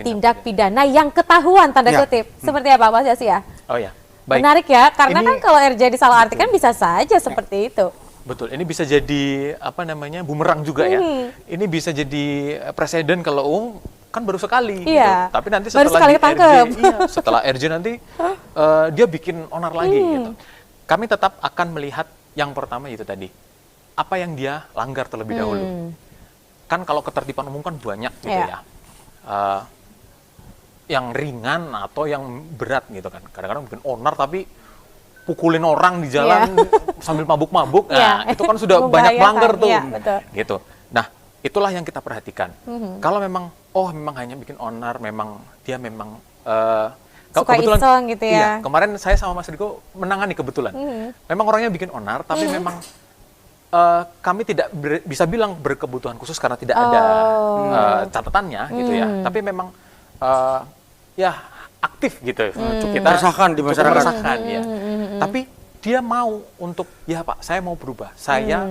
tindak pidana yang ketahuan tanda kutip. Seperti apa Mas Yosi ya? Oh ya, baik. Menarik ya, karena kan kalau RJ disalahartikan bisa saja seperti itu. Betul, ini bisa jadi apa namanya bumerang juga ya. Ini bisa jadi presiden kalau kan baru sekali Iya. gitu. Tapi nanti Baru setelah sekali di RJ, ketangkep. setelah RJ nanti dia bikin onar lagi gitu. Kami tetap akan melihat yang pertama itu tadi. Apa yang dia langgar terlebih dahulu. Kan kalau ketertiban umum kan banyak gitu Iya. ya. Yang ringan atau yang berat gitu kan. Kadang-kadang bikin onar tapi pukulin orang di jalan sambil mabuk-mabuk, nah itu kan sudah banyak melanggar tuh, betul. gitu. Nah itulah yang kita perhatikan. Kalau memang, memang hanya bikin onar, memang dia memang Suka iseng gitu ya. Iya, kemarin saya sama Mas Riko menangani kebetulan. Memang orangnya bikin onar, tapi memang kami tidak bisa bilang berkebutuhan khusus karena tidak ada catatannya, gitu ya. Tapi memang ya aktif gitu. Kita meresahkan di masyarakat. Meresahkan, ya. Tapi dia mau untuk, ya Pak, saya mau berubah. Saya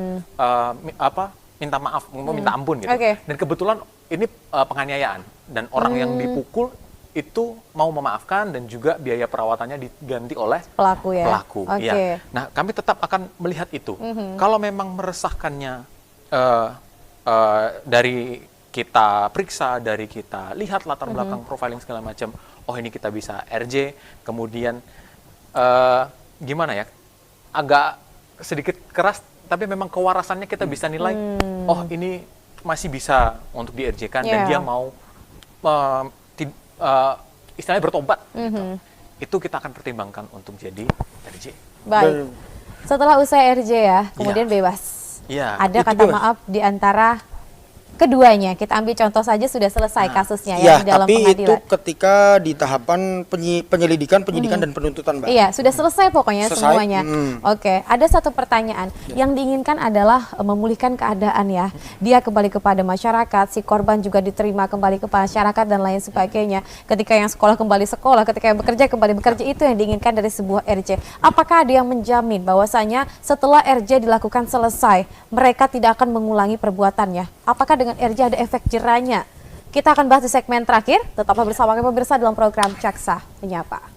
minta maaf, minta ampun gitu. Dan kebetulan ini penganiayaan dan orang yang dipukul itu mau memaafkan dan juga biaya perawatannya diganti oleh pelaku ya. Pelaku. Ya. Nah, kami tetap akan melihat itu. Kalau memang meresahkannya dari kita periksa, dari kita lihat latar belakang profiling segala macam, ini kita bisa RJ, kemudian gimana ya, agak sedikit keras, tapi memang kewarasannya kita bisa nilai, ini masih bisa untuk di RJ kan, dan dia mau istilahnya bertobat, gitu. Itu kita akan pertimbangkan untuk jadi RJ. Baik, setelah usai RJ ya, kemudian bebas. Iya. Ada kata bebas. maaf di antara keduanya. Kita ambil contoh saja sudah selesai kasusnya ya di dalam tapi pengadilan. itu ketika di tahapan penyelidikan, penyidikan dan penuntutan, Mbak. Iya, sudah selesai pokoknya Selesai. semuanya. Oke, ada satu pertanyaan. Yang diinginkan adalah memulihkan keadaan ya. Dia kembali kepada masyarakat, si korban juga diterima kembali ke masyarakat dan lain sebagainya. Ketika yang sekolah kembali sekolah, ketika yang bekerja kembali bekerja, itu yang diinginkan dari sebuah RJ. Apakah ada yang menjamin bahwasanya setelah RJ dilakukan selesai, mereka tidak akan mengulangi perbuatannya? Apakah dengan RJ ada efek jerahnya? Kita akan bahas di segmen terakhir. Tetaplah bersama kami pemirsa dalam program Jaksa Menyapa.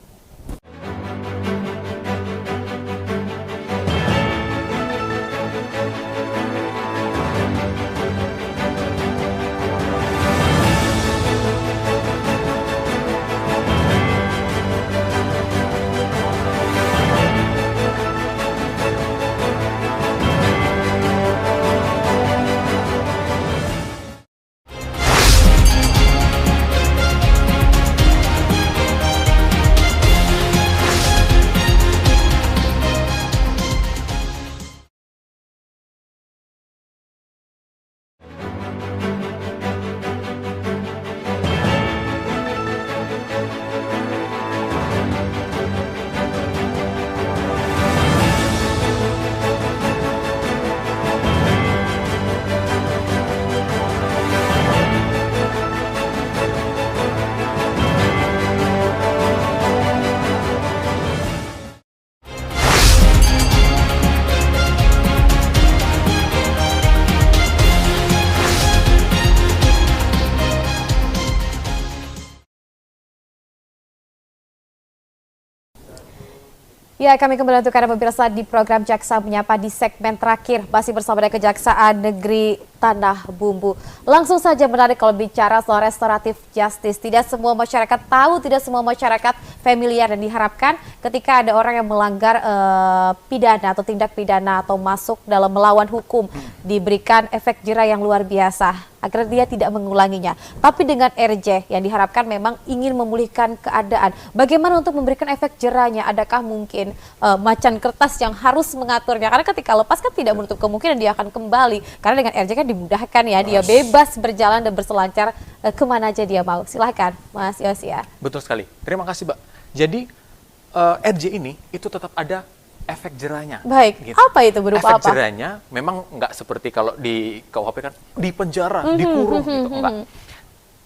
Ya, kami kembali untuk Anda pemirsa di program Jaksa Menyapa di segmen terakhir. Masih bersama dengan Kejaksaan Negeri Tanah Bumbu. Langsung saja menarik kalau bicara soal restoratif justice. Tidak semua masyarakat tahu, tidak semua masyarakat familiar, dan diharapkan ketika ada orang yang melanggar pidana atau tindak pidana atau masuk dalam melawan hukum, diberikan efek jerah yang luar biasa agar dia tidak mengulanginya. Tapi dengan RJ yang diharapkan memang ingin memulihkan keadaan. Bagaimana untuk memberikan efek jerahnya? Adakah mungkin macan kertas yang harus mengaturnya? Karena ketika lepas kan tidak menutup kemungkinan dia akan kembali. Karena dengan RJ kan dimudahkan ya, dia bebas berjalan dan berselancar kemana aja dia mau. Silahkan Mas Yosia. Betul sekali. Terima kasih, Mbak. Jadi RJ ini itu tetap ada efek jerahnya. Baik, gitu. apa itu, berupa efek apa? jerahnya memang nggak seperti kalau di KUHP kan di penjara, dikurung gitu, enggak.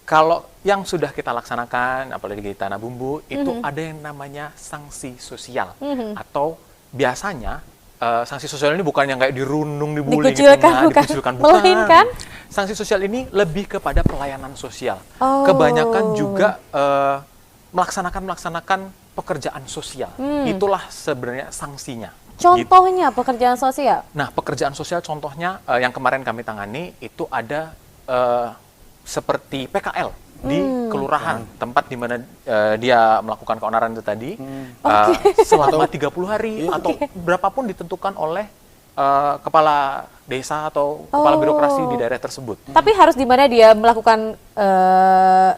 Kalau yang sudah kita laksanakan, apalagi di Tanah Bumbu, itu ada yang namanya sanksi sosial. Atau biasanya sanksi sosial ini bukan yang kayak dirundung, dibully, dikucilkan, dikucilkan, bukan. Melainkan Sanksi sosial ini lebih kepada pelayanan sosial. Kebanyakan juga melaksanakan pekerjaan sosial. Itulah sebenarnya sanksinya. Contohnya pekerjaan sosial? Nah, pekerjaan sosial contohnya yang kemarin kami tangani itu ada seperti PKL di kelurahan, tempat di mana dia melakukan keonaran itu tadi selama 30 hari atau berapapun ditentukan oleh kepala desa atau kepala birokrasi di daerah tersebut. Tapi harus di mana dia melakukan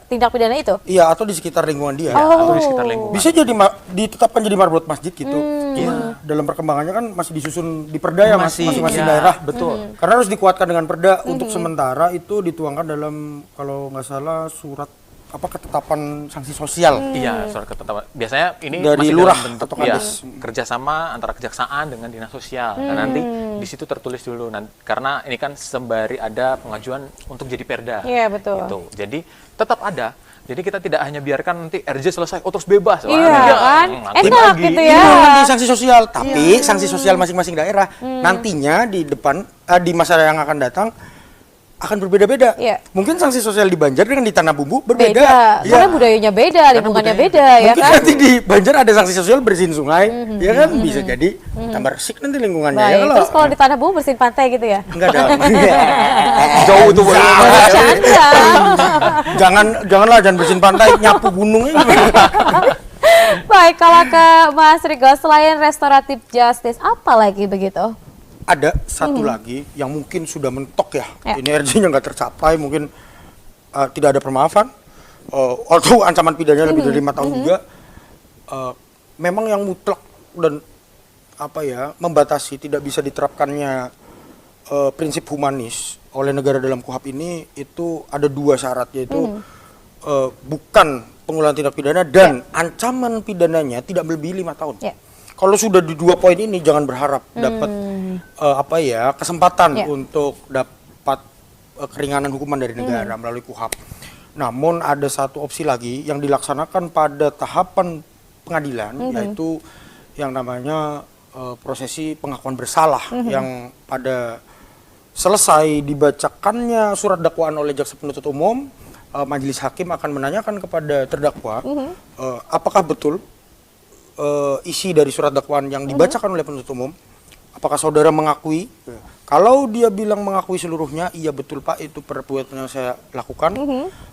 tindak pidana itu? Iya, atau di sekitar lingkungan dia. Atau di sekitar lingkungan. Bisa jadi ditetapkan jadi marbot masjid gitu. Iya. Dalam perkembangannya kan masih disusun di perda ya, masing-masing daerah. Betul. Karena harus dikuatkan dengan perda. Untuk sementara itu dituangkan dalam, kalau nggak salah, surat ketetapan sanksi sosial. Iya, surat ketetapan. Biasanya ini dari masih lurah dalam bentuk atau kades. kerjasama antara kejaksaan dengan dinas sosial. Dan nanti di situ tertulis dulu, karena ini kan sembari ada pengajuan untuk jadi perda. Iya, betul. Gitu. Jadi tetap ada. Jadi kita tidak hanya biarkan nanti RJ selesai, terus bebas. Iya kan? Enak gitu ya. Ini nanti sanksi sosial, tapi sanksi sosial masing-masing daerah nantinya di depan di masa yang akan datang akan berbeda-beda. Iya. Mungkin sanksi sosial di Banjar dengan di Tanah Bumbu berbeda. Beda. Iya. Karena budayanya beda, lingkungannya beda ya Mungkin kan? nanti di Banjar ada sanksi sosial bersihin sungai, ya kan? Bisa jadi tambah resik nanti lingkungannya. Baik. Ya, Terus kalau di Tanah Bumbu bersihin pantai gitu ya? enggak ada. Jauh tuh. Bercanda. Jangan bersihin pantai, nyapu gunungnya. Baik, kalau ke Mas Rigo, selain restoratif justice, apa lagi begitu? Ada satu lagi yang mungkin sudah mentok ya. Ya. Ini RJ-nya nggak tercapai, mungkin tidak ada permaafan, atau ancaman pidananya lebih dari 5 tahun juga. Memang yang mutlak dan membatasi tidak bisa diterapkannya prinsip humanis oleh negara dalam KUHP ini, itu ada 2 syarat, yaitu bukan pengulangan tindak pidana dan ancaman pidananya tidak melebihi 5 tahun. Ya. Kalau sudah di 2 poin ini jangan berharap dapat kesempatan untuk dapat keringanan hukuman dari negara melalui KUHP. Namun ada satu opsi lagi yang dilaksanakan pada tahapan pengadilan, yaitu yang namanya prosesi pengakuan bersalah, yang pada selesai dibacakannya surat dakwaan oleh jaksa penuntut umum, majelis hakim akan menanyakan kepada terdakwa apakah betul isi dari surat dakwaan yang dibacakan oleh penuntut umum. Apakah saudara mengakui? Kalau dia bilang mengakui seluruhnya, iya betul Pak, itu perbuatan yang saya lakukan,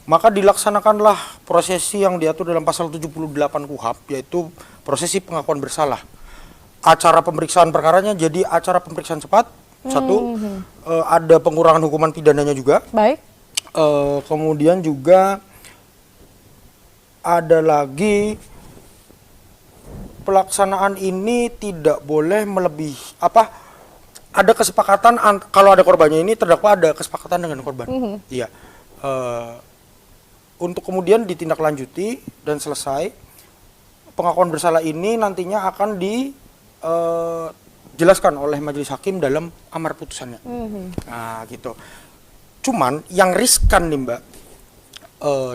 maka dilaksanakanlah prosesi yang diatur dalam pasal 78 KUHP, yaitu prosesi pengakuan bersalah. Acara pemeriksaan perkaranya jadi acara pemeriksaan cepat, satu, ada pengurangan hukuman pidananya juga. Baik. Kemudian juga ada lagi, pelaksanaan ini tidak boleh melebihi ada kesepakatan kalau ada korbannya, ini terdakwa ada kesepakatan dengan korban. Iya. Untuk kemudian ditindaklanjuti dan selesai, pengakuan bersalah ini nantinya akan dijelaskan oleh majelis hakim dalam amar putusannya. Nah, gitu. Cuman yang riskan nih Mbak,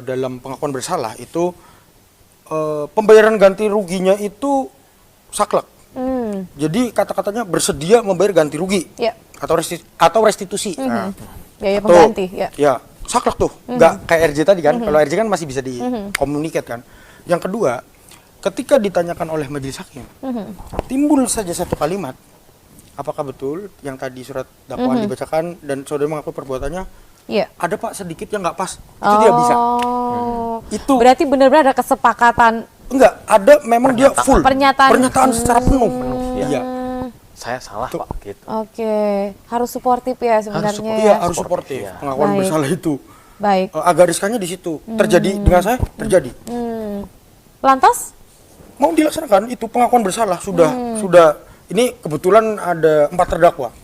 dalam pengakuan bersalah itu pembayaran ganti ruginya itu saklek. Jadi kata-katanya bersedia membayar ganti rugi atau restitusi. Nah, biaya pengganti. Ya, saklek tuh. Nggak kayak RJ tadi kan. Kalau RJ kan masih bisa dikomunikat kan. Yang kedua, ketika ditanyakan oleh majelis hakim, timbul saja satu kalimat, apakah betul yang tadi surat dakwaan dibacakan dan saudara mengakui perbuatannya? Ada Pak sedikit yang nggak pas, itu tidak bisa. Itu berarti benar-benar ada kesepakatan. Enggak, ada memang dia full Pernyataan secara penuh. Iya. Saya salah Pak, gitu. Oke, harus suportif ya sebenarnya. Iya, harus suportif. Pengakuan bersalah itu. Baik. Agak riskannya di situ. Terjadi dengan saya, terjadi. Lantas? Mau dilaksanakan itu pengakuan bersalah sudah. Ini kebetulan ada 4 terdakwa.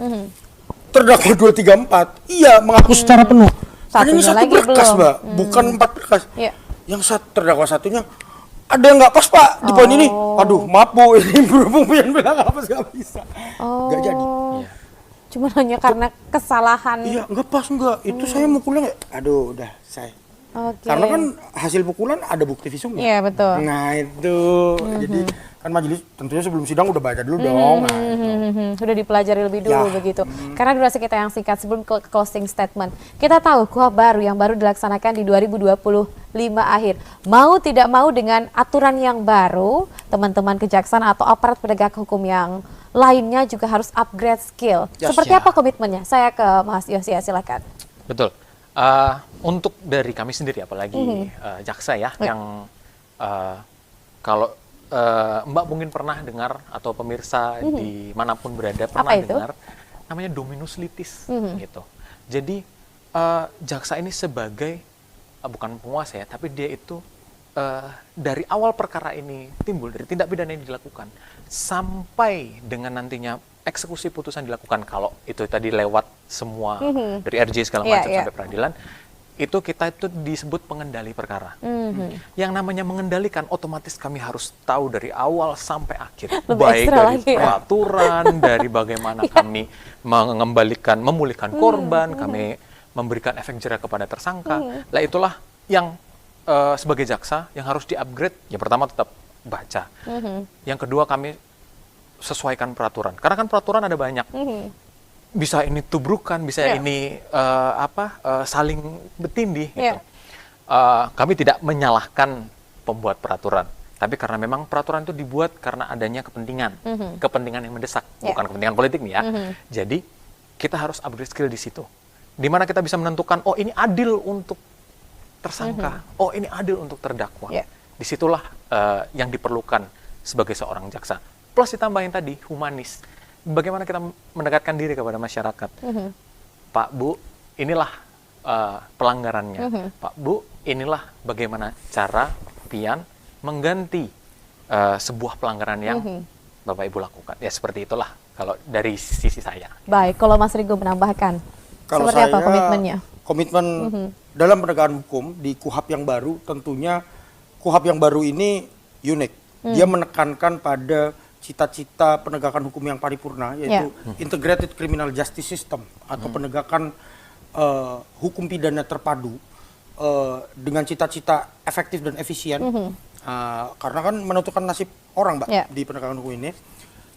Terdakwa 2, 3, 4, iya mengaku secara penuh. Ini satu berkas Mbak, bukan 4 berkas. Yang terdakwa satunya ada yang nggak pas Pak di poin ini. Aduh maaf Bu, ini berhubung pian bilang nggak pas, nggak bisa. Nggak jadi. Cuma hanya karena kesalahan. Iya nggak pas, nggak. Itu saya mukulnya nggak. Aduh udah saya. Karena kan hasil pukulan ada bukti visumnya. Iya betul. Nah itu jadi kan majelis tentunya sebelum sidang udah baca dulu dong. Sudah dipelajari lebih dulu begitu. Karena durasi kita yang singkat, sebelum closing statement, kita tahu KUHP baru yang baru dilaksanakan di 2025 akhir. Mau tidak mau dengan aturan yang baru, teman-teman kejaksaan atau aparat penegak hukum yang lainnya juga harus upgrade skill. Yes, Seperti ya. apa komitmennya? Saya ke Mas Yosia, silakan. Betul. Untuk dari kami sendiri, apalagi jaksa ya, yang kalau Mbak mungkin pernah dengar atau pemirsa dimanapun berada pernah itu? dengar, namanya dominus litis gitu. Jadi jaksa ini sebagai bukan penguasa ya, tapi dia itu dari awal perkara ini timbul, dari tindak pidana ini dilakukan sampai dengan nantinya eksekusi putusan dilakukan, kalau itu tadi lewat semua dari RJ segala Iya, macam iya. sampai peradilan, itu kita itu disebut pengendali perkara. Yang namanya mengendalikan, otomatis kami harus tahu dari awal sampai akhir, Lebih baik ekstra dari lagi ya. peraturan, dari bagaimana kami memulihkan korban, kami memberikan efek jera kepada tersangka. Lah itulah yang sebagai jaksa yang harus di-upgrade. Yang pertama tetap baca. Yang kedua kami sesuaikan peraturan. Karena kan peraturan ada banyak. Bisa ini tubrukan, bisa Iya. ini saling bertindih gitu. Iya. Kami tidak menyalahkan pembuat peraturan, tapi karena memang peraturan itu dibuat karena adanya kepentingan, kepentingan yang mendesak, Iya. bukan kepentingan politik nih ya. Jadi kita harus upgrade skill di situ. Di mana kita bisa menentukan, oh ini adil untuk tersangka, oh ini adil untuk terdakwa. Iya. Disitulah yang diperlukan sebagai seorang jaksa. Plus ditambahin tadi humanis. Bagaimana kita mendekatkan diri kepada masyarakat. Pak, Bu, inilah pelanggarannya. Pak, Bu, inilah bagaimana cara pian mengganti sebuah pelanggaran yang Bapak Ibu lakukan. Ya seperti itulah kalau dari sisi saya. Baik, kalau Mas Rigo menambahkan, Kalau seperti apa saya, komitmennya? Komitmen dalam penegakan hukum di KUHAP yang baru, tentunya KUHAP yang baru ini unik. Dia menekankan pada cita-cita penegakan hukum yang paripurna, yaitu Integrated Criminal Justice System atau penegakan hukum pidana terpadu dengan cita-cita efektif dan efisien. Karena kan menentukan nasib orang, Mbak, di penegakan hukum ini.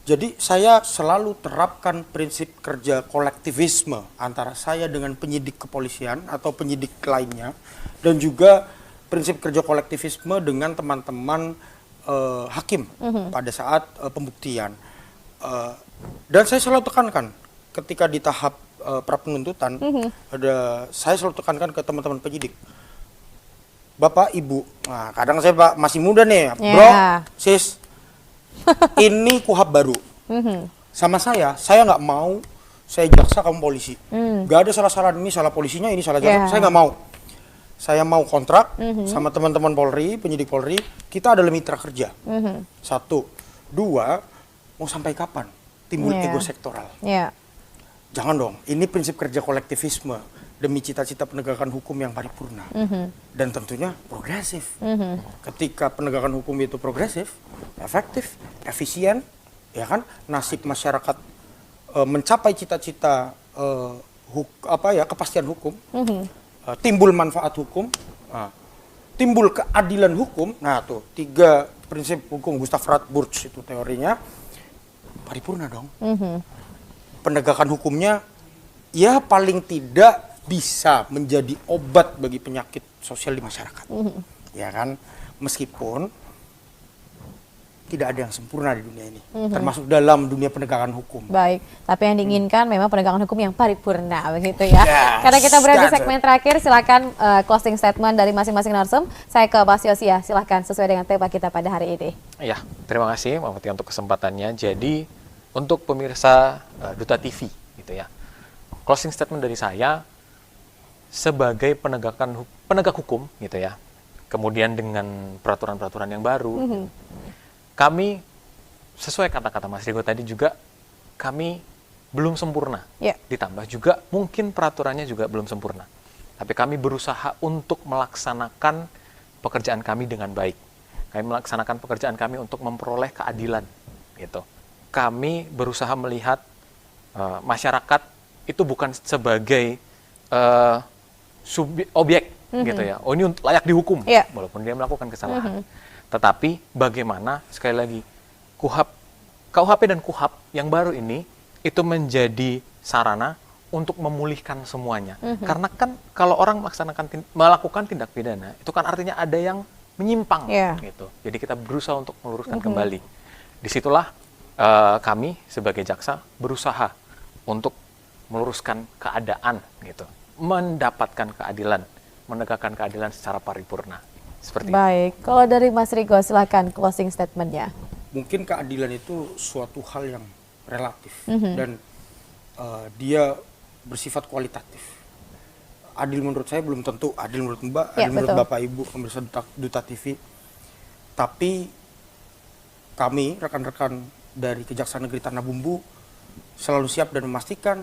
Jadi saya selalu terapkan prinsip kerja kolektivisme antara saya dengan penyidik kepolisian atau penyidik lainnya, dan juga prinsip kerja kolektivisme dengan teman-teman hakim pada saat pembuktian. Dan saya selalu tekankan ketika di tahap pra penuntutan, saya selalu tekankan ke teman-teman penyidik, Bapak, Ibu, nah kadang saya Pak masih muda nih, bro, sis, ini KUHAP baru. Sama saya nggak mau saya jaksa kamu polisi. Gak ada salah-salah, ini salah polisinya, ini salah jaksa, saya nggak mau. Saya mau kontrak sama teman-teman Polri, penyidik Polri, kita adalah mitra kerja. Satu. Dua, mau sampai kapan timbul ego sektoral? Jangan dong, ini prinsip kerja kolektivisme demi cita-cita penegakan hukum yang paripurna. Dan tentunya progresif. Ketika penegakan hukum itu progresif, efektif, efisien, ya kan, nasib masyarakat mencapai cita-cita kepastian hukum, timbul manfaat hukum, timbul keadilan hukum. Nah tuh 3 prinsip hukum Gustav Radburg itu teorinya, paripurna dong. Penegakan hukumnya ya paling tidak bisa menjadi obat bagi penyakit sosial di masyarakat. Ya kan, meskipun tidak ada yang sempurna di dunia ini, termasuk dalam dunia penegakan hukum. Baik, tapi yang diinginkan memang penegakan hukum yang paripurna, begitu ya. Karena kita berada di segmen terakhir, silakan closing statement dari masing-masing narsum. Saya ke Mas Yosia, silakan sesuai dengan tema kita pada hari ini. Ya, terima kasih Mbak Mutia untuk kesempatannya. Jadi untuk pemirsa Duta TV, gitu ya, closing statement dari saya sebagai penegak hukum, gitu ya. Kemudian dengan peraturan-peraturan yang baru. Kami, sesuai kata-kata Mas Rigo tadi juga, kami belum sempurna. Ditambah juga mungkin peraturannya juga belum sempurna. Tapi kami berusaha untuk melaksanakan pekerjaan kami dengan baik. Kami melaksanakan pekerjaan kami untuk memperoleh keadilan. Gitu. Kami berusaha melihat masyarakat itu bukan sebagai objek, gitu ya. Oh ini layak dihukum, walaupun dia melakukan kesalahan. Tetapi bagaimana, sekali lagi, KUHP dan KUHAP yang baru ini itu menjadi sarana untuk memulihkan semuanya. Karena kan kalau orang melakukan tindak pidana, itu kan artinya ada yang menyimpang, gitu. Jadi kita berusaha untuk meluruskan kembali. Disitulah kami sebagai jaksa berusaha untuk meluruskan keadaan gitu, mendapatkan keadilan, menegakkan keadilan secara paripurna. Seperti itu. Baik, kalau dari Mas Rigo silakan closing statement-nya. Mungkin keadilan itu suatu hal yang relatif dan dia bersifat kualitatif. Adil menurut saya belum tentu adil menurut Mbak, Ya, adil menurut betul. Bapak Ibu pemirsa Duta TV. Tapi kami rekan-rekan dari Kejaksaan Negeri Tanah Bumbu selalu siap dan memastikan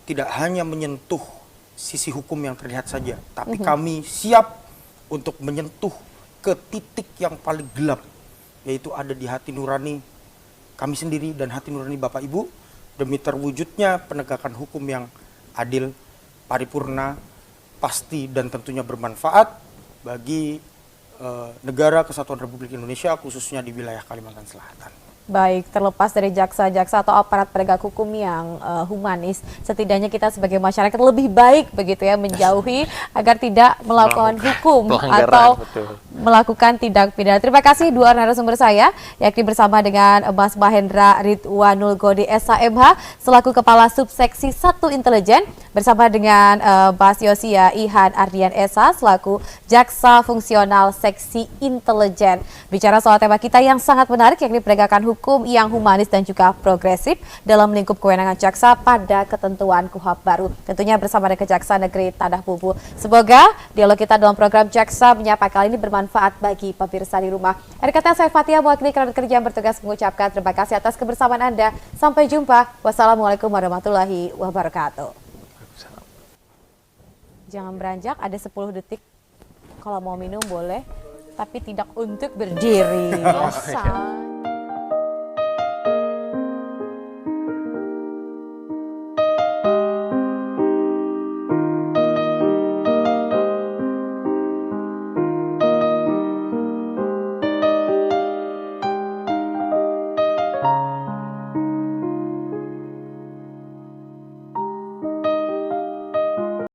tidak hanya menyentuh sisi hukum yang terlihat saja, tapi kami siap untuk menyentuh ke titik yang paling gelap, yaitu ada di hati nurani kami sendiri dan hati nurani Bapak Ibu, demi terwujudnya penegakan hukum yang adil, paripurna, pasti dan tentunya bermanfaat bagi negara Kesatuan Republik Indonesia, khususnya di wilayah Kalimantan Selatan. Baik, terlepas dari jaksa-jaksa atau aparat penegak hukum yang humanis, setidaknya kita sebagai masyarakat lebih baik begitu ya menjauhi agar tidak melakukan hukum pelanggaran, atau betul. melakukan tindak pidana. Terima kasih dua narasumber saya, yakni bersama dengan Mas Mahendra Ridwanul Godi SHMH selaku Kepala Subseksi 1 Intelijen, bersama dengan Mas Yosia Ihan Ardian Esa selaku Jaksa Fungsional Seksi Intelijen. Bicara soal tema kita yang sangat menarik, yakni penegakan hukum yang humanis dan juga progresif dalam lingkup kewenangan jaksa pada ketentuan KUHP baru. Tentunya bersama dengan Kejaksaan Negeri Tanah Bumbu. Semoga dialog kita dalam program Jaksa Menyapa kali ini bermanfaat bagi pemirsa di rumah. Akhir kata saya Fatia mewakili kerabat kerja yang bertugas mengucapkan terima kasih atas kebersamaan Anda. Sampai jumpa. Wassalamualaikum warahmatullahi wabarakatuh. Jangan beranjak, ada 10 detik. Kalau mau minum boleh, tapi tidak untuk berdiri. Say.